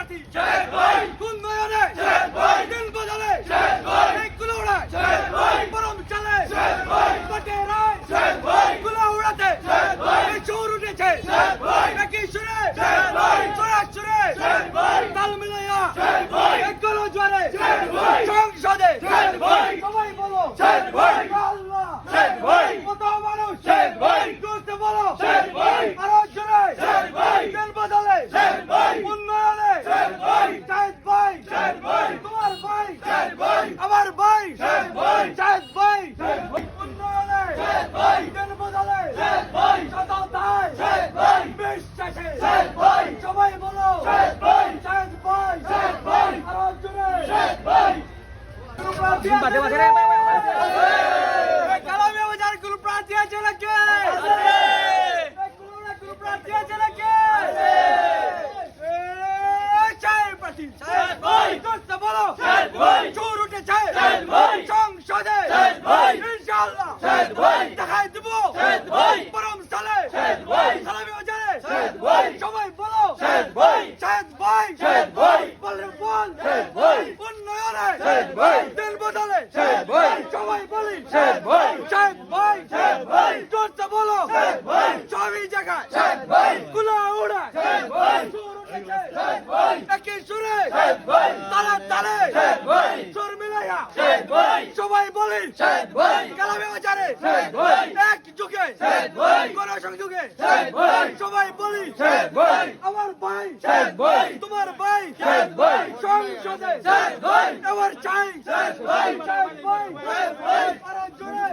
party উন্নয়নে দিন বদলে গুলো উড়ায় পরম চলে গুলো উড়াতে চোর উঠেছে একই সুরে সুরে তাল মিলাইয়া গুলো জোরে সংসদে সবাই বলো আল্লাহ কত মানুষ জোরতে বলো আরো জোরে দিন বদলে উন্নয়নে জাহিদ ভাই তোমার ভাই আমার ভাই জাহিদ ভাই উন্নয়নে দিন বদলে সততায় বিশ্বাসে সবাই বলো জাহিদ ভাই আরো জোরে কালামে বাজার গ্রুপ প্রার্থী আছে নাকি গ্রুপ প্রার্থী আছে নাকি চোর উঠেছে সংসদে ইনশাআল্লাহ দেখাই দিব পরম সালে সালামি বাজারে সবাই বলো শাহেদ ভাই বলে বল উন্নয়নে দিল বদলে সবাই বলি শাহেদ ভাই জোরতে বলো সবই জায়গায় গুলা উড়ায় একই সুরে তালে তালে সুর মিলাইয়া সবাই বলি কালামে বাজারে এক যুগে গণসংযোগে সবাই বলি আমার ভাই তোমার ভাই সংসদে এবার চাই আরো জোরে